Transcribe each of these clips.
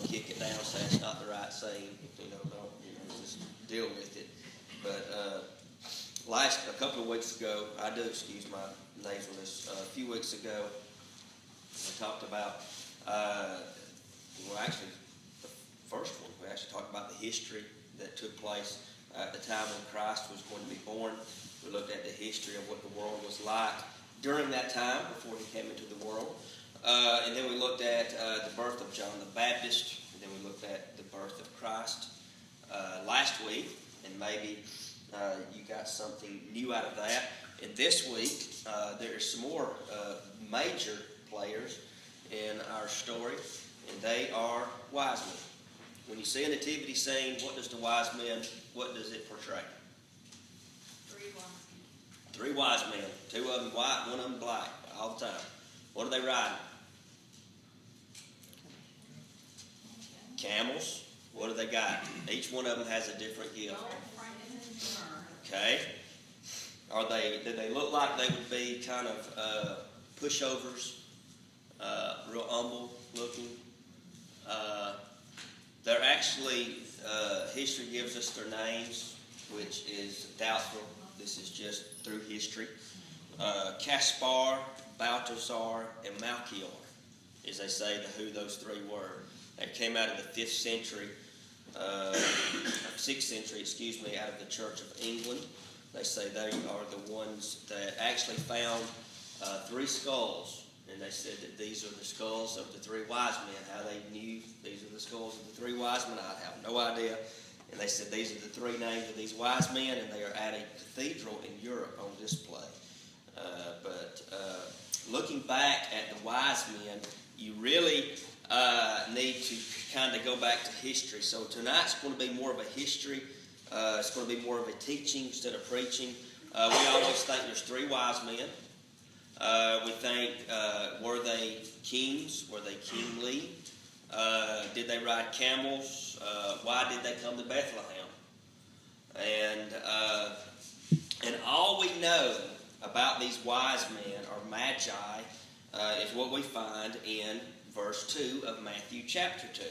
kick it down, say it's not the right saying. Just deal with it. But a couple of weeks ago, I do excuse my nasalness. A few weeks ago, we talked about, actually, the first one, we actually talked about the history that took place at the time when Christ was going to be born. We looked at the history of what the world was like during that time before he came into the world. And then we looked at the birth of John the Baptist, and then we looked at the birth of Christ last week, and maybe you got something new out of that. And this week, there are some more major players in our story, and they are wise men. When you see a nativity scene, what does it portray? Three wise men. Two of them white, one of them black, all the time. What are they riding? Camels. What do they got? Each one of them has a different gift. Okay. Do they look like they would be kind of pushovers? Real humble looking? They're actually, history gives us their names, which is doubtful. This is just through history. Caspar, Balthasar, and Melchior, as they say who those three were. They came out of the 6th century, out of the Church of England. They say they are the ones that actually found 3 skulls. And they said that these are the skulls of the 3 wise men. How they knew these are the skulls of the 3 wise men, I have no idea. And they said these are the 3 names of these wise men, and they are at a cathedral in Europe on display. But looking back at the wise men, you really need to kind of go back to history. So tonight's going to be more of a history. It's going to be more of a teaching instead of preaching. We always think there's 3 wise men. We think, were they kings? Were they kingly? Did they ride camels? Why did they come to Bethlehem? And all we know about these wise men, or magi, is what we find in verse 2 of Matthew chapter 2.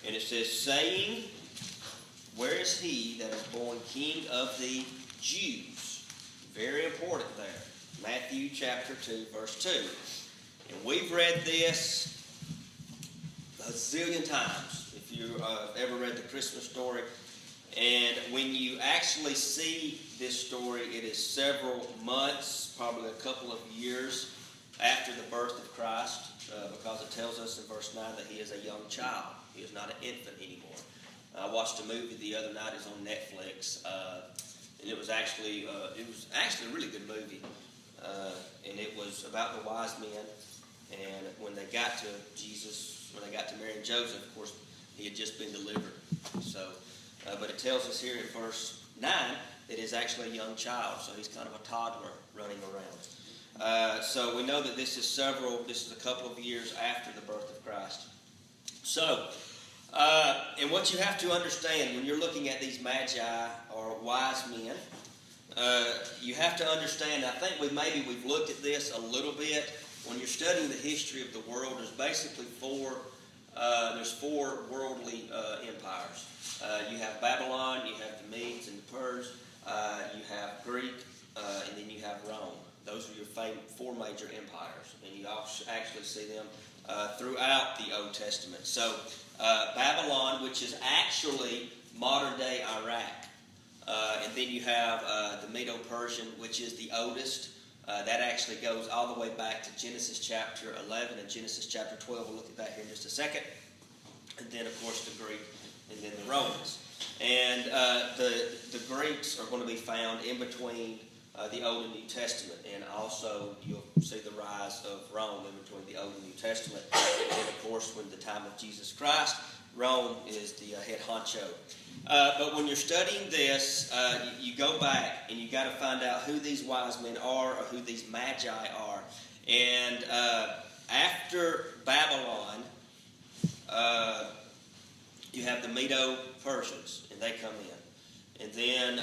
And it says, saying, where is he that is born King of the Jews? Very important there. Matthew chapter 2, verse 2. And we've read this a zillion times, if you've ever read the Christmas story. And when you actually see this story, it is several months, probably a couple of years after the birth of Christ, because it tells us in verse 9 that he is a young child. He is not an infant anymore. I watched a movie the other night. It's on Netflix, and it was actually a really good movie. And it was about the wise men, and when they got to Jesus, when they got to Mary and Joseph, of course, he had just been delivered. So, but it tells us here in verse 9 that he's actually a young child, so he's kind of a toddler running around. So we know that this is a couple of years after the birth of Christ. So, and what you have to understand when you're looking at these magi or wise men, you have to understand, I think we've looked at this a little bit. When you're studying the history of the world, there's basically four worldly empires. You have Babylon, you have the Medes and the Persians, you have Greek, and then you have Rome. Those are your 4 major empires, and you actually see them throughout the Old Testament. So Babylon, which is actually modern-day Iraq. And then you have the Medo-Persian, which is the oldest. That actually goes all the way back to Genesis chapter 11 and Genesis chapter 12. We'll look at that here in just a second. And then, of course, the Greek and then the Romans. And the Greeks are going to be found in between the Old and New Testament. And also, you'll see the rise of Rome in between the Old and New Testament. And then, of course, when the time of Jesus Christ, Rome is the head honcho. But when you're studying this, you go back and you got to find out who these wise men are or who these magi are. And after Babylon, you have the Medo-Persians, and they come in. And then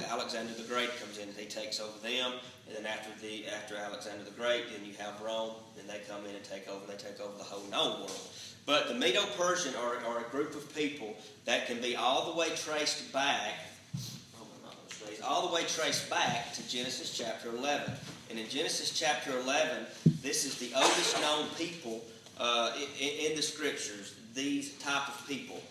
Alexander the Great comes in, and he takes over them. And then after Alexander the Great, then you have Rome, and they come in and take over. They take over the whole known world. But the Medo-Persian are a group of people that can be all the way traced back, to Genesis chapter 11. And in Genesis chapter 11, this is the oldest known people in the Scriptures, these type of people.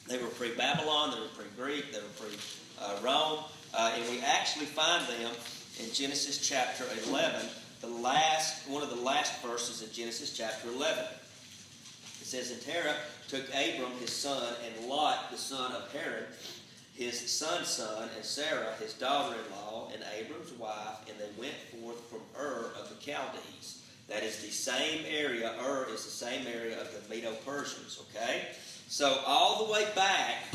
They were pre-Babylon, they were pre-Greek, they were pre-Rome, and we actually find them in Genesis chapter 11, one of the last verses of Genesis chapter 11. It says, "And Terah took Abram his son, and Lot the son of Haran, his son's son, and Sarah his daughter-in-law, and Abram's wife, and they went forth from Ur of the Chaldees." That is the same area. Ur is the same area of the Medo-Persians, okay? So all the way back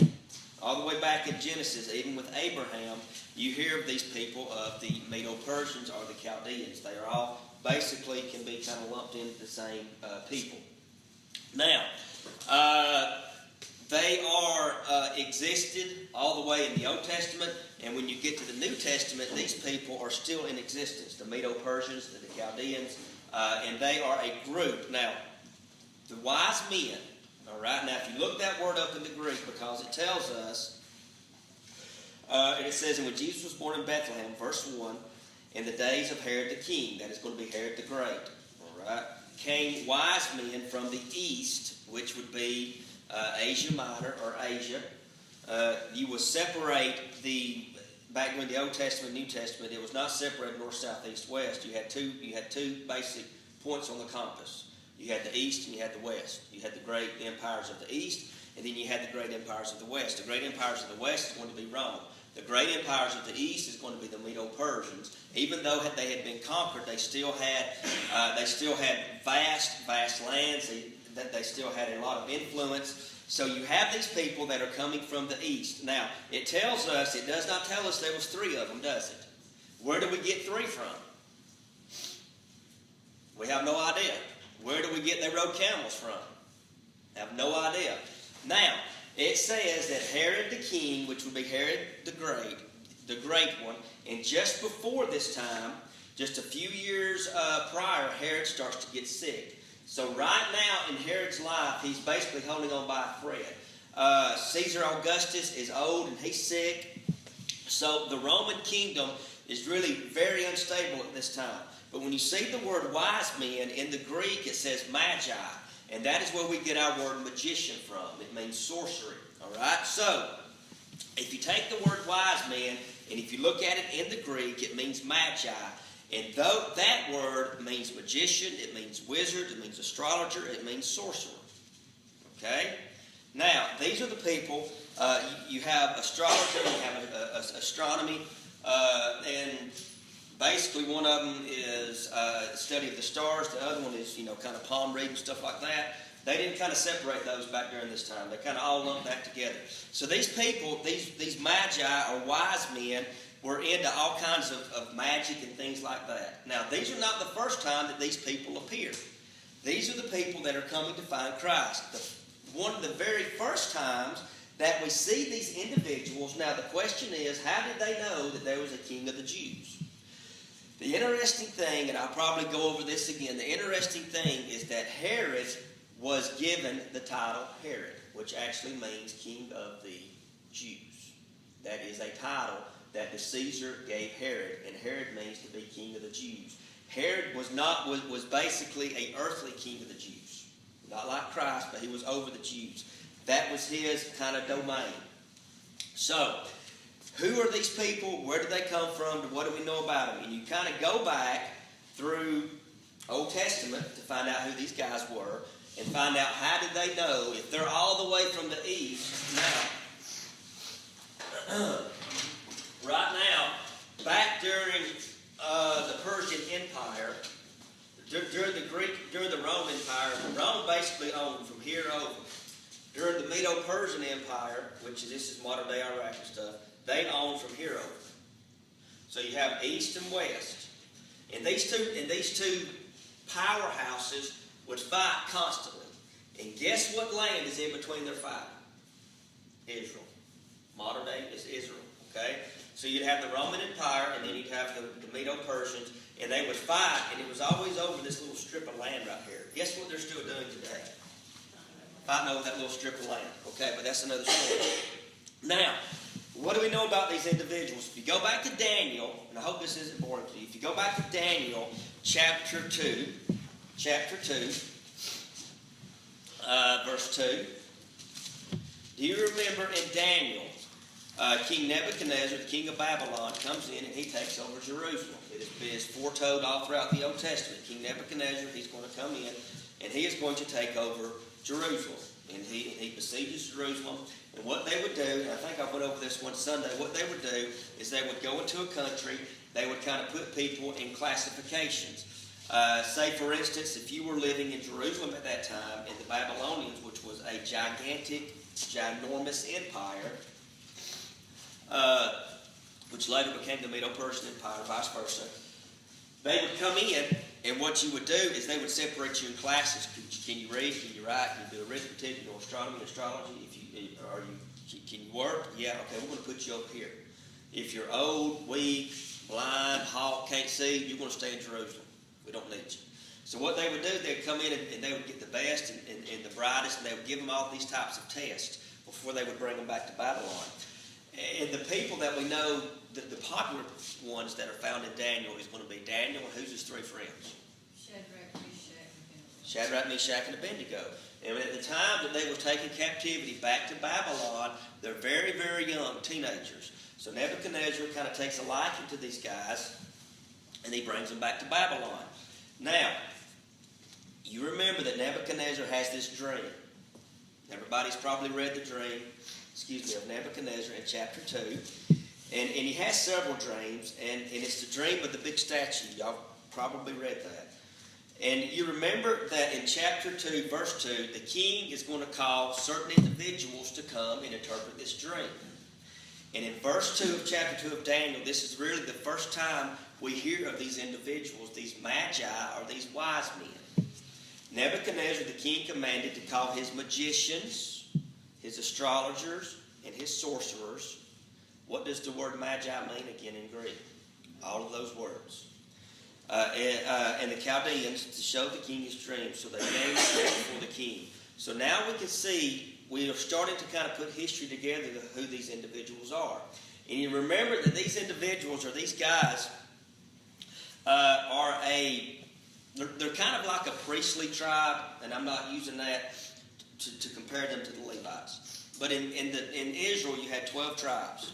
in Genesis, even with Abraham, you hear of these people of the Medo-Persians or the Chaldeans. They are all basically can be kind of lumped into the same people. Now, they are existed all the way in the Old Testament, and when you get to the New Testament, these people are still in existence. The Medo-Persians, the Chaldeans, and they are a group. Now, the wise men, all right, now if you look that word up in the Greek, because it tells us, and it says, "And when Jesus was born in Bethlehem," verse 1, "in the days of Herod the king," that is going to be Herod the Great, all right, "came wise men from the east," which would be Asia Minor or Asia. You will separate back during the Old Testament, New Testament, it was not separated north, south, east, west. You had two basic points on the compass. You had the east and you had the west. You had the great empires of the east, and then you had the great empires of the west. The great empires of the west is going to be Rome. The great empires of the east is going to be the Medo-Persians. Even though they had been conquered, they still had vast lands. They still had a lot of influence. So you have these people that are coming from the east. Now, it does not tell us there was 3 of them, does it? Where do we get 3 from? We have no idea. Where do we get they rode camels from? Have no idea. Now, it says that Herod the king, which would be Herod the great one, and just before this time, just a few years prior, Herod starts to get sick. So right now in Herod's life, he's basically holding on by a thread. Caesar Augustus is old and he's sick. So the Roman kingdom is really very unstable at this time. But when you see the word wise men, in the Greek it says magi. And that is where we get our word magician from. It means sorcery. Alright? So, if you take the word wise men, and if you look at it in the Greek, it means magi. And though that word means magician, it means wizard, it means astrologer, it means sorcerer. Okay? Now, these are the people. You have astrologer, you have astronomy, and basically one of them is study of the stars. The other one is, kind of palm reading, stuff like that. They didn't kind of separate those back during this time. They kind of all lumped that together. So these people, these magi or wise men, were into all kinds of magic and things like that. Now, these are not the first time that these people appear. These are the people that are coming to find Christ. One of the very first times that we see these individuals, now the question is, how did they know that there was a king of the Jews? The interesting thing, and I'll probably go over this again, the interesting thing is that Herod was given the title Herod, which actually means king of the Jews. That is a title that the Caesar gave Herod, and Herod means to be king of the Jews. Herod was basically an earthly king of the Jews. Not like Christ, but he was over the Jews. That was his kind of domain. So, who are these people? Where did they come from? What do we know about them? And you kind of go back through Old Testament to find out who these guys were and find out how did they know if they're all the way from the east. Now, right now, back during the Persian Empire, during the Roman Empire, Rome basically owned from here over. During the Medo-Persian Empire, which this is modern day Iraq and stuff, they owned from here over. So you have east and west. And these two powerhouses would fight constantly. And guess what land is in between their fighting? Israel. Modern day is Israel. Okay? So you'd have the Roman Empire, and then you'd have the Medo-Persians, and they would fight, and it was always over this little strip of land right here. Guess what they're still doing today? fighting over that little strip of land. Okay, but that's another story. Now, what do we know about these individuals? If you go back to Daniel, and I hope this isn't boring to you, if you go back to Daniel chapter 2, verse 2, do you remember in Daniel, King Nebuchadnezzar, the king of Babylon, comes in and he takes over Jerusalem. It is foretold all throughout the Old Testament. King Nebuchadnezzar, he's going to come in and he is going to take over Jerusalem. And he besieges Jerusalem. And what they would do, and I think I went over this one Sunday, what they would do is they would go into a country, they would kind of put people in classifications. Say, for instance, if you were living in Jerusalem at that time, and the Babylonians, which was a gigantic, ginormous empire, which later became the Medo-Persian Empire, vice versa, they would come in, and what you would do is they would separate you in classes. Can you read? Can you write? Can you do arithmetic? You know, astronomy, astrology? Can you work? Yeah, okay, we're going to put you over here. If you're old, weak, blind, halt, can't see, you're going to stay in Jerusalem. We don't need you. So what they would do, they'd come in and they would get the best and the brightest, and they would give them all these types of tests before they would bring them back to Babylon. And the people that we know, the popular ones that are found in Daniel is going to be Daniel and who's his three friends? Shadrach, Meshach, and Abednego. And at the time that they were taking captivity back to Babylon, they're very, very young, teenagers. So Nebuchadnezzar kind of takes a liking to these guys, and he brings them back to Babylon. Now, you remember that Nebuchadnezzar has this dream. Everybody's probably read the dream, of Nebuchadnezzar in chapter 2. And he has several dreams, and it's the dream of the big statue. Y'all probably read that. And you remember that in chapter 2, verse 2, the king is going to call certain individuals to come and interpret this dream. And in verse 2 of chapter 2 of Daniel, this is really the first time we hear of these individuals, these magi or these wise men. Nebuchadnezzar, the king, commanded to call his magicians, his astrologers, and his sorcerers. What does the word magi mean again in Greek? All of those words. And the Chaldeans to show the king his dreams. So they came before the king. So now we can see, we are starting to kind of put history together of who these individuals are. And you remember that these individuals, or these guys, they're kind of like a priestly tribe, and I'm not using that to compare them to the Levites. But in Israel, you had 12 tribes.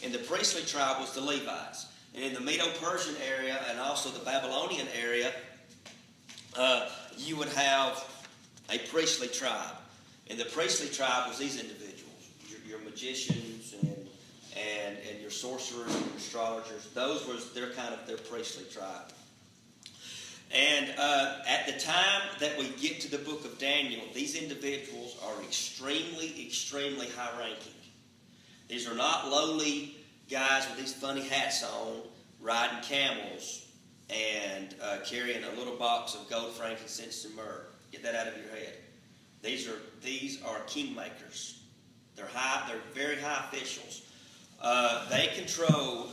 And the priestly tribe was the Levites. And in the Medo-Persian area and also the Babylonian area, you would have a priestly tribe. And the priestly tribe was these individuals, your magicians and your sorcerers and your astrologers. They're kind of their priestly tribe. And at the time that we get to the book of Daniel, these individuals are extremely, extremely high-ranking. These are not lowly guys with these funny hats on, riding camels, and carrying a little box of gold, frankincense, and myrrh. Get that out of your head. These are kingmakers. They're very high officials. They control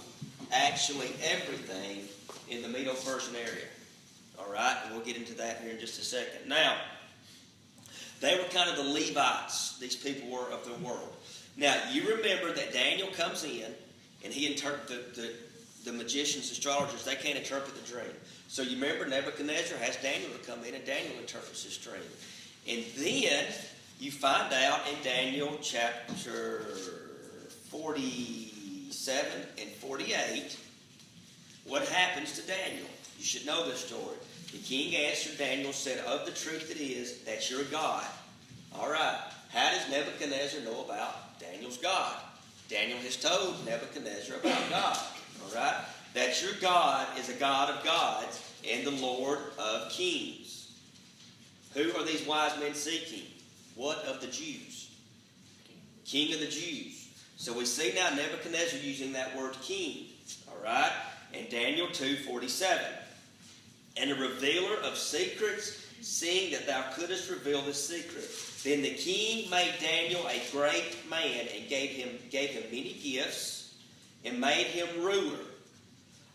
actually everything in the Medo-Persian area. All right, and we'll get into that here in just a second. Now, they were kind of the Levites, these people were of the world. Now, you remember that Daniel comes in, and he interprets the magicians, astrologers, they can't interpret the dream. So you remember Nebuchadnezzar has Daniel to come in, and Daniel interprets his dream. And then you find out in Daniel chapter 47 and 48 what happens to Daniel. You should know this story. The king answered Daniel, said, "Of the truth it is that you're God." All right. How does Nebuchadnezzar know about Daniel's God? Daniel has told Nebuchadnezzar about God. All right. That your God is a God of gods and the Lord of kings. Who are these wise men seeking? What of the Jews? King of the Jews. So we see now Nebuchadnezzar using that word king. All right. In Daniel 2:47. And a revealer of secrets, seeing that thou couldst reveal the secret. Then the king made Daniel a great man and gave him many gifts and made him ruler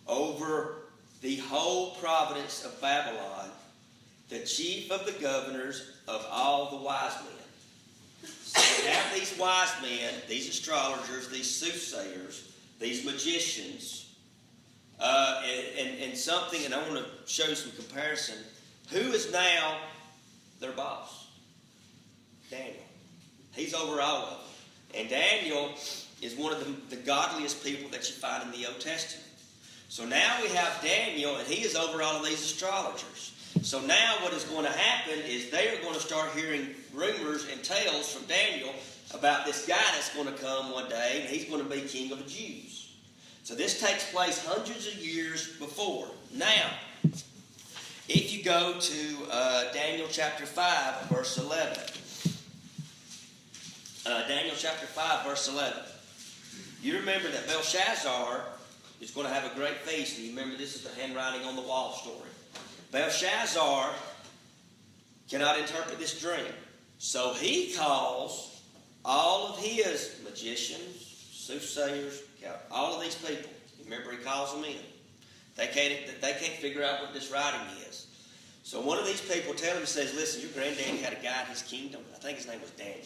over the whole province of Babylon, the chief of the governors of all the wise men. we have these wise men, these astrologers, these soothsayers, these magicians, and something, and I want to show you some comparison. Who is now their boss? Daniel. He's over all of them. And Daniel is one of the godliest people that you find in the Old Testament. So now we have Daniel, and he is over all of these astrologers. So now what is going to happen is they are going to start hearing rumors and tales from Daniel about this guy that's going to come one day, and he's going to be king of the Jews. So this takes place hundreds of years before. Now, if you go to Daniel chapter 5, verse 11. Daniel chapter 5, verse 11. You remember that Belshazzar is going to have a great feast. And you remember this is the handwriting on the wall story. Belshazzar cannot interpret this dream. So he calls all of his magicians, soothsayers, all of these people. Remember, he calls them in. They can't figure out what this writing is. So one of these people tells him, says, listen, your granddaddy had a guy in his kingdom. I think his name was Daniel.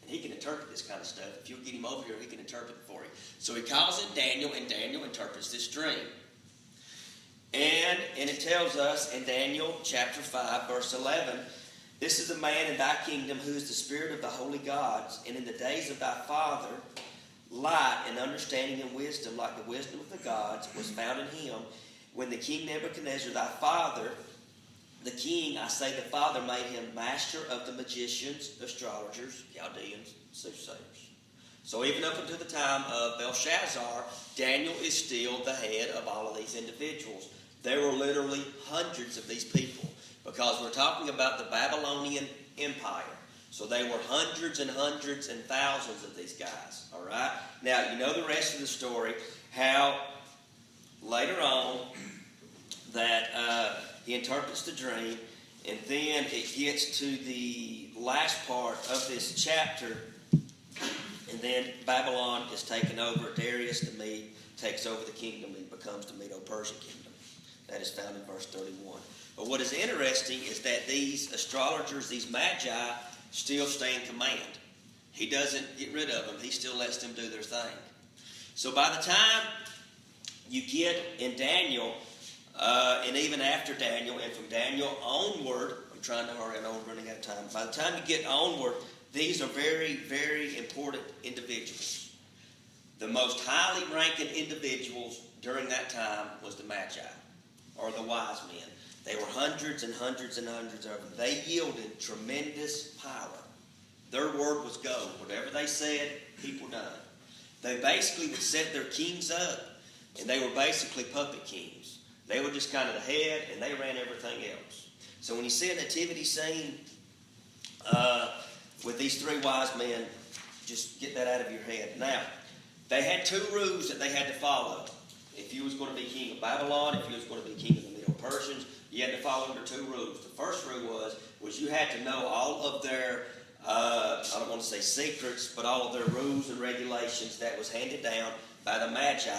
And he can interpret this kind of stuff. If you'll get him over here, he can interpret it for you. So he calls in Daniel, and Daniel interprets this dream. And it tells us in Daniel chapter 5, verse 11, this is a man in thy kingdom who is the spirit of the holy gods, and in the days of thy father, light and understanding and wisdom, like the wisdom of the gods, was found in him. When the king Nebuchadnezzar, thy father, the king, I say the father, made him master of the magicians, astrologers, Chaldeans, soothsayers. So even up until the time of Belshazzar, Daniel is still the head of all of these individuals. There were literally hundreds of these people, because we're talking about the Babylonian Empire. So they were hundreds and hundreds and thousands of these guys. All right? Now, you know the rest of the story, how later on that he interprets the dream, and then it gets to the last part of this chapter, and then Babylon is taken over. Darius the Mede takes over the kingdom and becomes the Medo-Persian kingdom. That is found in verse 31. But what is interesting is that these astrologers, these magi, still stay in command. He doesn't get rid of them. He still lets them do their thing. So by the time you get in Daniel, and even after Daniel, and from Daniel onward, I'm trying to hurry, I know I'm running out of time. By the time you get onward, these are very, very important individuals. The most highly ranking individuals during that time was the Magi, or the wise men. They were hundreds and hundreds and hundreds of them. They yielded tremendous power. Their word was gold. Whatever they said, people done. They basically would set their kings up, and they were basically puppet kings. They were just kind of the head, and they ran everything else. So when you see a nativity scene with these three wise men, just get that out of your head. Now, they had two rules that they had to follow. If you was going to be king of Babylon, if you was going to be king of the Medo-Persians, you had to follow under two rules. The first rule was you had to know all of their, I don't want to say secrets, but all of their rules and regulations that was handed down by the Magi.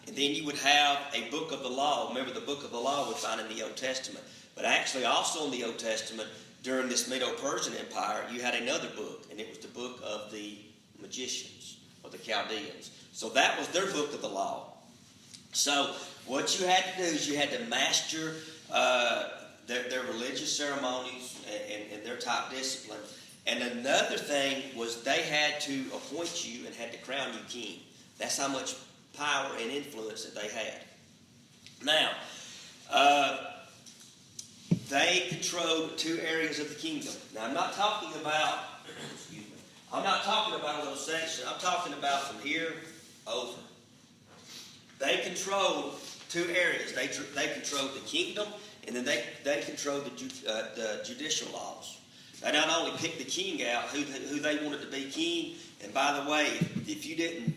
And then you would have a book of the law. Remember, the book of the law we find in the Old Testament. But actually, also in the Old Testament, during this Medo-Persian Empire, you had another book, and it was the book of the magicians, or the Chaldeans. So that was their book of the law. So what you had to do is you had to master their religious ceremonies and their type discipline. And another thing was they had to appoint you and had to crown you king. That's how much power and influence that they had. Now, they controlled two areas of the kingdom. Now, I'm not talking about, I'm not talking about a little section. I'm talking about from here over. They controlled two areas. They controlled the kingdom, and then they controlled the judicial laws. They not only picked the king out, who they wanted to be king, and by the way, if you didn't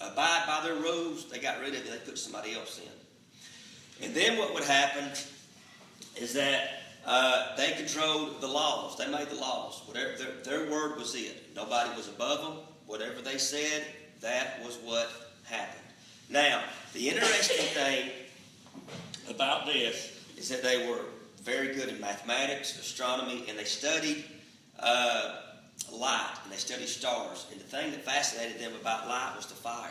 abide by their rules, they got rid of you. They put somebody else in. And then what would happen is that they controlled the laws. They made the laws. Whatever their word was it. Nobody was above them. Whatever they said, that was what happened. Now, the interesting thing about this is that they were very good in mathematics, astronomy, and they studied light, and they studied stars. And the thing that fascinated them about light was the fire.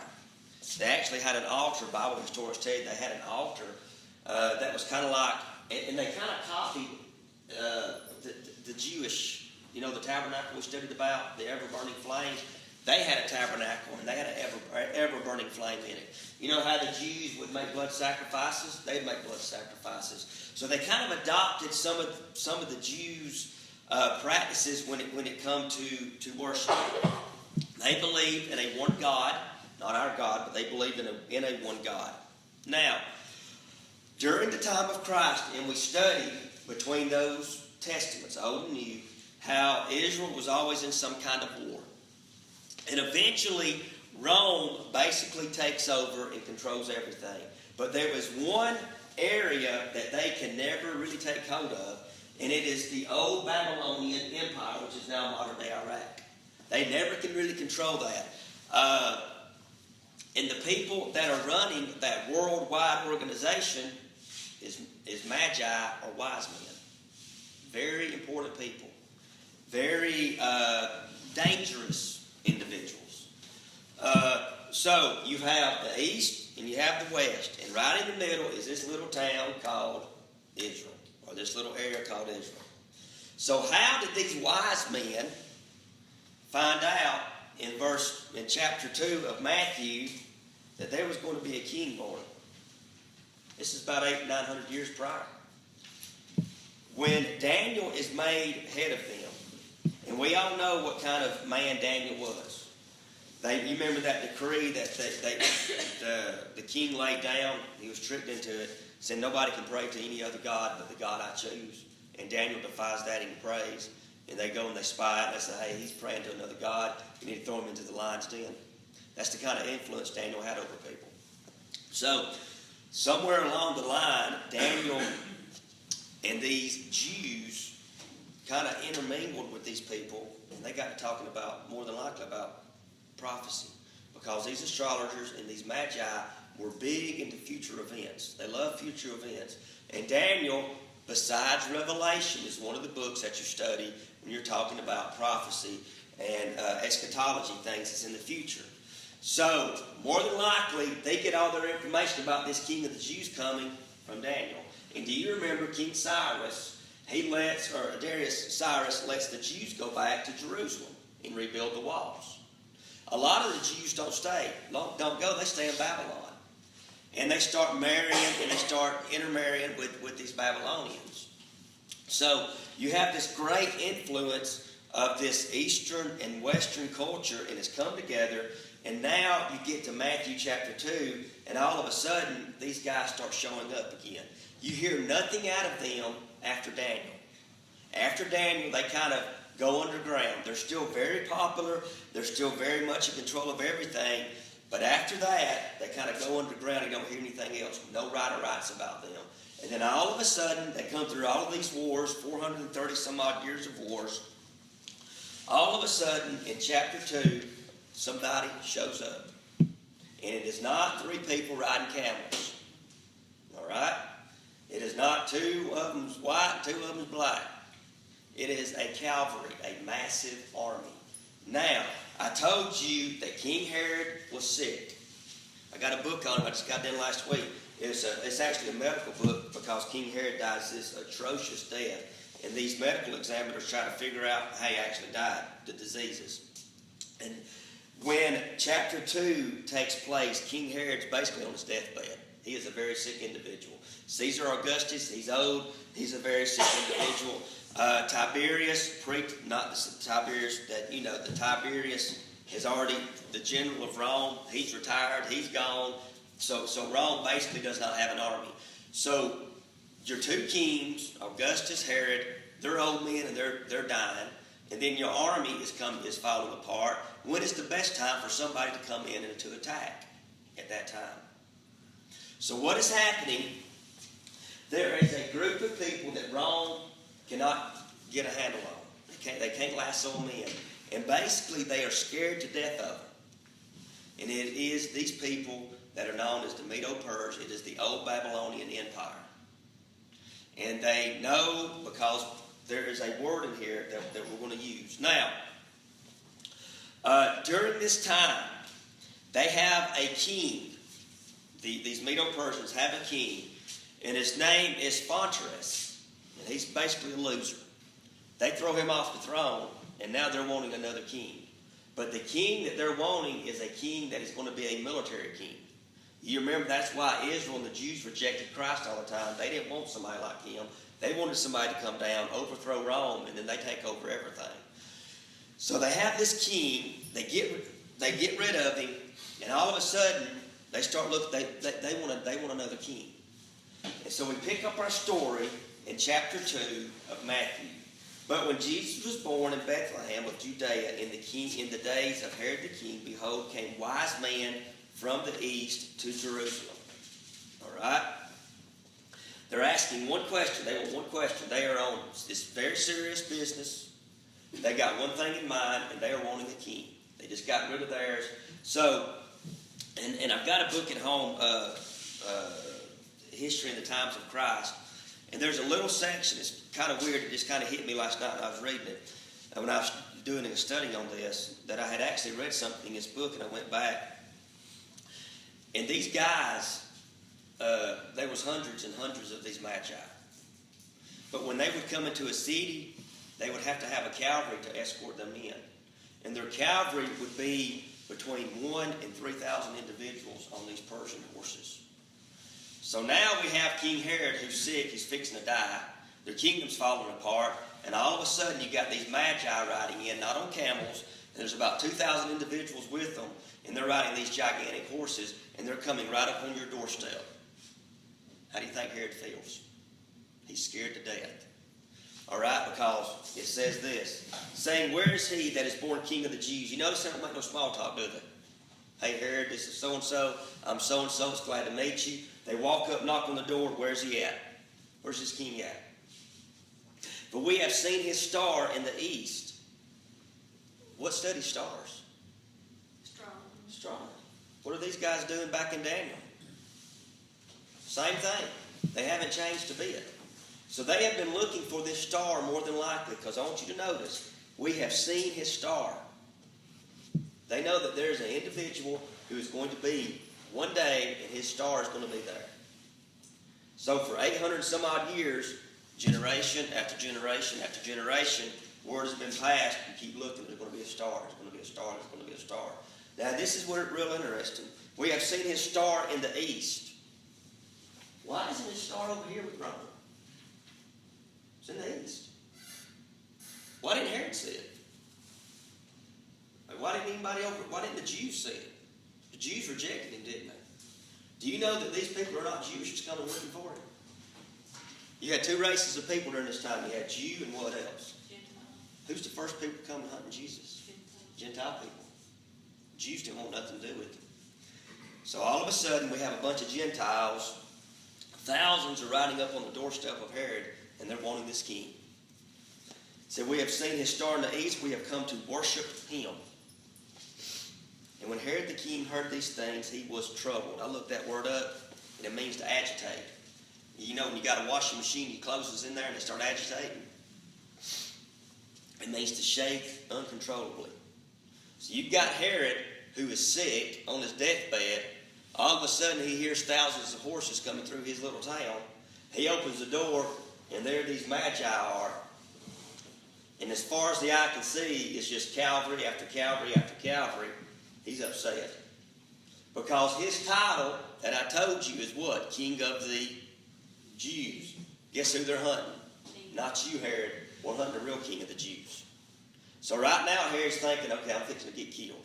They actually had an altar. Bible historians tell you they had an altar that was kind of like, and they kind of copied the Jewish, the tabernacle we studied about, the ever-burning flame. They had a tabernacle, and they had an ever-burning flame in it. You know how the Jews would make blood sacrifices? They'd make blood sacrifices. So they kind of adopted some of the Jews' practices when it come to worship. They believed in a one God, not our God, but they believed in a one God. Now, during the time of Christ, and we studied between those testaments, Old and New, how Israel was always in some kind of war. And eventually, Rome basically takes over and controls everything. But there was one area that they can never really take hold of, and it is the old Babylonian Empire, which is now modern-day Iraq. They never can really control that. And the people that are running that worldwide organization is magi or wise men. Very important people. Very dangerous individuals. So you have the east and you have the west, and right in the middle is this little town called Israel, or this little area called Israel. So how did these wise men find out in chapter 2 of Matthew that there was going to be a king born? This is about 800-900 years prior. When Daniel is made head of them, and we all know what kind of man Daniel was. You remember that decree that the king laid down? He was tricked into it, said nobody can pray to any other God but the God I choose. And Daniel defies that and he prays. And they go and they spy out and they say, hey, he's praying to another God. You need to throw him into the lion's den. That's the kind of influence Daniel had over people. So, somewhere along the line, Daniel and these Jews kind of intermingled with these people, and they got to talking about, more than likely, about prophecy. Because these astrologers and these magi were big into future events. They love future events. And Daniel, besides Revelation, is one of the books that you study when you're talking about prophecy and eschatology, things that's in the future. So, more than likely, they get all their information about this king of the Jews coming from Daniel. And do you remember King Cyrus? Darius Cyrus lets the Jews go back to Jerusalem and rebuild the walls. A lot of the Jews don't go, they stay in Babylon. And they start marrying and they start intermarrying with these Babylonians. So you have this great influence of this Eastern and Western culture, and it's come together. And now you get to Matthew chapter 2, and all of a sudden, these guys start showing up again. You hear nothing out of them after Daniel. After Daniel, they kind of go underground. They're still very popular. They're still very much in control of everything. But after that, they kind of go underground and don't hear anything else. No writer writes about them. And then all of a sudden, they come through all of these wars, 430 some odd years of wars. All of a sudden, in chapter 2, somebody shows up. And it is not 3 people riding camels. All right? It is not 2 of them white and 2 of them black. It is a cavalry, a massive army. Now, I told you that King Herod was sick. I got a book on him. I just got done last week. It's actually a medical book because King Herod dies this atrocious death. And these medical examiners try to figure out how he actually died, the diseases. And when chapter 2 takes place, King Herod's basically on his deathbed. He is a very sick individual. Caesar Augustus, he's old. He's a very sick individual. Tiberius, not the Tiberius that, the Tiberius is already the general of Rome. He's retired. He's gone. So Rome basically does not have an army. So your 2 kings, Augustus, Herod, they're old men and they're dying. And then your army is falling apart. When is the best time for somebody to come in and to attack at that time? So what is happening? There is a group of people that Rome cannot get a handle on. They can't lasso them in. And basically they are scared to death of them. And it is these people that are known as the Medo-Persians. It is the old Babylonian Empire. And they know because there is a word in here that we're going to use. Now, During this time, they have a king. These Medo-Persians have a king, and his name is Phares, and he's basically a loser. They throw him off the throne, and now they're wanting another king. But the king that they're wanting is a king that is going to be a military king. You remember that's why Israel and the Jews rejected Christ all the time. They didn't want somebody like him. They wanted somebody to come down, overthrow Rome, and then they take over everything. So they have this king. They get rid of him, and all of a sudden they start looking. They want another king. And so we pick up our story in chapter 2 of Matthew. But when Jesus was born in Bethlehem of Judea in the days of Herod the king, behold, came wise men from the east to Jerusalem. All right? They're asking one question. They want one question. They are on this very serious business. They got one thing in mind, and they are wanting a king. They just got rid of theirs. So, and I've got a book at home, History in the Times of Christ. And there's a little section, it's kind of weird, it just kind of hit me last night when I was reading it. And when I was doing a study on this, that I had actually read something in this book, and I went back. And these guys, there was hundreds and hundreds of these magi. But when they would come into a city, they would have to have a cavalry to escort them in. And their cavalry would be between 1,000 and 3,000 individuals on these Persian horses. So now we have King Herod who's sick, he's fixing to die. Their kingdom's falling apart, and all of a sudden you got these magi riding in, not on camels, and there's about 2,000 individuals with them, and they're riding these gigantic horses, and they're coming right up on your doorstep. How do you think Herod feels? He's scared to death. All right, because it says this, saying, where is he that is born king of the Jews? You notice they don't make no small talk, do they? Hey, Herod, this is so-and-so. I'm so-and-so. It's glad to meet you. They walk up, knock on the door. Where's he at? Where's his king at? But we have seen his star in the east. What studies stars? Astronomy. What are these guys doing back in Daniel? Same thing. They haven't changed a bit. So they have been looking for this star more than likely, because I want you to notice, we have seen his star. They know that there's an individual who is going to be one day, and his star is going to be there. So for 800 some odd years, generation after generation after generation, word has been passed. You keep looking, there's going to be a star, there's going to be a star, there's going to be a star. Now this is where it's real interesting. We have seen his star in the east. Why isn't his star over here with Rome? It's in the east. Why didn't Herod see it? Why didn't the Jews see it? The Jews rejected him, didn't they? Do you know that these people are not Jewish just coming looking for him? You had two races of people during this time. You had Jew and what else? Gentile. Who's the first people coming hunting Jesus? Gentile people. Jews didn't want nothing to do with him. So all of a sudden we have a bunch of Gentiles. Thousands are riding up on the doorstep of Herod, and they're wanting this king. So we have seen his star in the east. We have come to worship him. And when Herod the king heard these things, he was troubled. I looked that word up, and it means to agitate. You know, when you got a washing machine, your clothes is in there, and they start agitating. It means to shake uncontrollably. So you've got Herod, who is sick, on his deathbed. All of a sudden, he hears thousands of horses coming through his little town. He opens the door, and there these magi are. And as far as the eye can see, it's just cavalry after cavalry after cavalry. He's upset. Because his title that I told you is what? King of the Jews. Guess who they're hunting? Not you, Herod. We're hunting the real king of the Jews. So right now, Herod's thinking, okay, I'm fixing to get killed.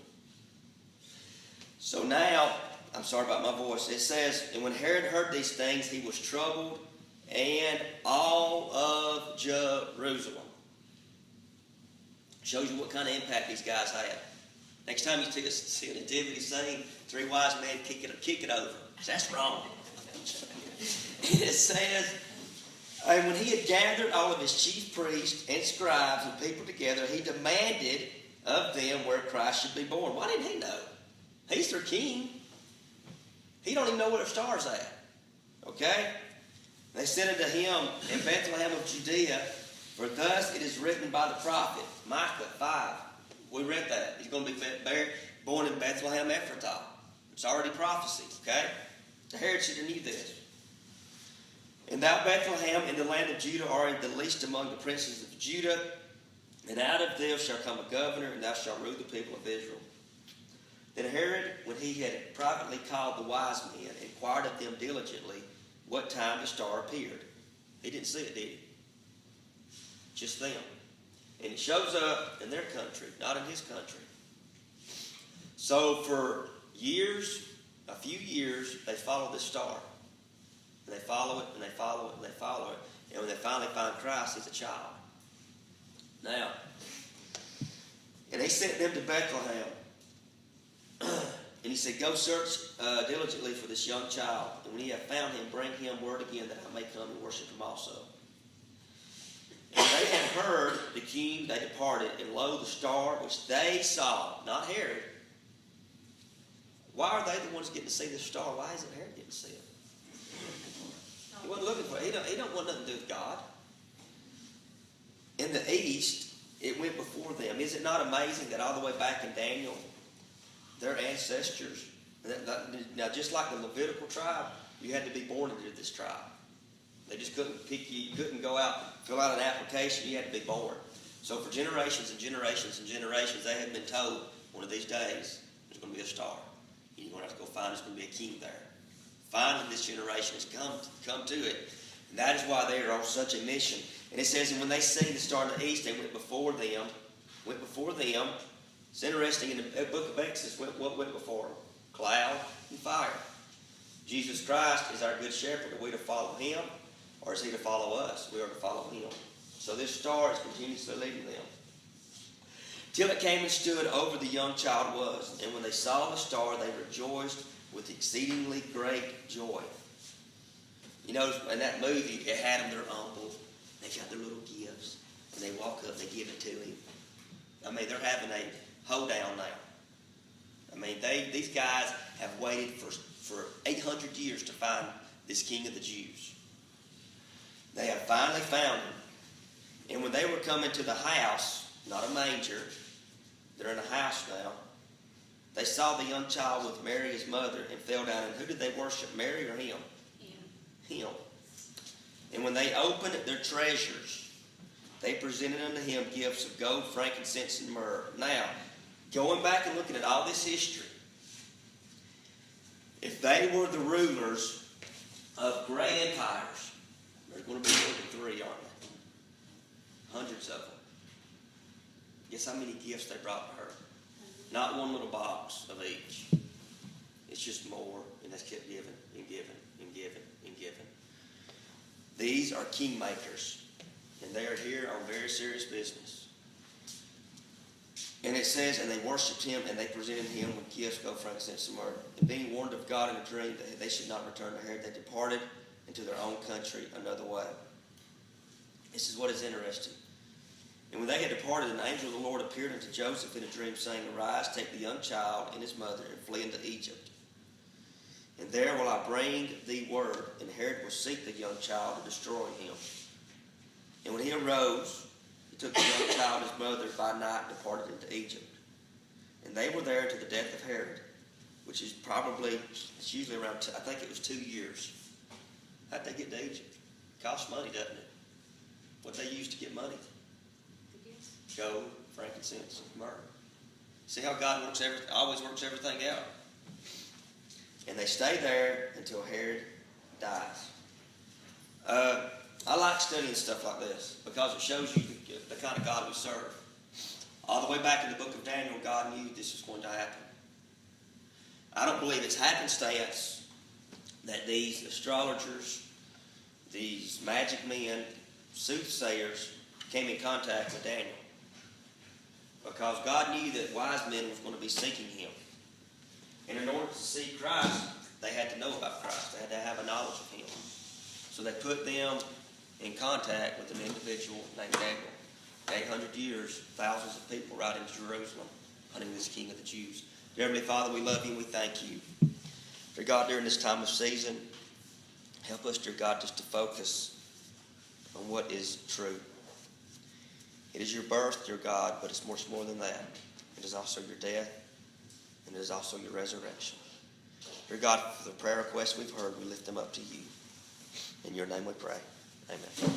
So now, I'm sorry about my voice. It says, and when Herod heard these things, he was troubled, and all of Jerusalem. Shows you what kind of impact these guys had. Next time you see a nativity scene, three wise men kick it over. That's wrong. It says, and when he had gathered all of his chief priests and scribes and people together, he demanded of them where Christ should be born. Why didn't he know? He's their king. He don't even know where their star's at. Okay? They said unto him in Bethlehem of Judea, for thus it is written by the prophet, Micah 5. We read that. He's going to be born in Bethlehem Ephrathah. It's already prophecy, okay? Herod should have knew this. And thou, Bethlehem, in the land of Judah, art the least among the princes of Judah, and out of them shall come a governor, and thou shalt rule the people of Israel. Then Herod, when he had privately called the wise men, inquired of them diligently what time the star appeared. He didn't see it, did he? Just them. And it shows up in their country, not in his country. So for years, a few years, they follow this star. And they follow it, and they follow it, and they follow it. And when they finally find Christ, he's a child. Now, and they sent them to Bethlehem. And he said, go search diligently for this young child. And when ye have found him, bring him word again that I may come and worship him also. And they had heard the king, they departed, and lo, the star which they saw, not Herod. Why are they the ones getting to see the star? Why isn't Herod getting to see it? He wasn't looking for it. He don't want nothing to do with God. In the east, it went before them. Is it not amazing that all the way back in Daniel, their ancestors, now just like the Levitical tribe, you had to be born into this tribe. They just couldn't pick you. You couldn't go out, fill out an application. You had to be born. So for generations and generations and generations, they had been told one of these days there's going to be a star. You're going to have to go find there's going to be a king there. Finally, this generation has come to it. And that is why they are on such a mission. And it says, and when they seen the star in the east, they went before them. It's interesting, in the book of Exodus, what went before them? Cloud and fire. Jesus Christ is our good shepherd. Are we to follow him, or is he to follow us? We are to follow him. So this star is continuously leading them. Till it came and stood over the young child was. And when they saw the star, they rejoiced with exceedingly great joy. You know, in that movie, it had them their uncle. They got their little gifts. And they walk up, they give it to him. I mean, they're having a hoedown now. I mean, these guys have waited for 800 years to find this king of the Jews. They have finally found him. And when they were coming to the house, not a manger, they're in a house now, they saw the young child with Mary, his mother, and fell down. And who did they worship, Mary or him? Him. And when they opened their treasures, they presented unto him gifts of gold, frankincense, and myrrh. Now, going back and looking at all this history, if they were the rulers of great empires, there's going to be more than 3, aren't there? Hundreds of them. Guess how many gifts they brought to her? Not one little box of each. It's just more, and that's kept giving and giving and giving and giving. These are kingmakers, and they are here on very serious business. And it says, and they worshipped him, and they presented him with gifts, gold, frankincense, and myrrh. And being warned of God in a dream that they should not return to Herod, they departed into their own country another way. This is what is interesting. And when they had departed, an angel of the Lord appeared unto Joseph in a dream, saying, Arise, take the young child and his mother, and flee into Egypt. And there will I bring thee word, and Herod will seek the young child to destroy him. And when he arose, he took the young child and his mother by night and departed into Egypt. And they were there to the death of Herod, which is probably, it's usually around, I think it was 2 years. How'd they get to Egypt? It costs money, doesn't it? What they use to get money? Gold, frankincense, and myrrh. See how God always works everything out. And they stay there until Herod dies. I like studying stuff like this because it shows you the kind of God we serve. All the way back in the book of Daniel, God knew this was going to happen. I don't believe it's happenstance that these astrologers, these magic men, soothsayers came in contact with Daniel. Because God knew that wise men was going to be seeking him. And in order to see Christ, they had to know about Christ. They had to have a knowledge of him. So they put them in contact with an individual named Daniel. 800 years, thousands of people right into Jerusalem, hunting this King of the Jews. Dear Heavenly Father, we love you and we thank you. Dear God, during this time of season, help us, dear God, just to focus on what is true. It is your birth, dear God, but it's much more than that. It is also your death, and it is also your resurrection. Dear God, for the prayer requests we've heard, we lift them up to you. In your name we pray. Amen.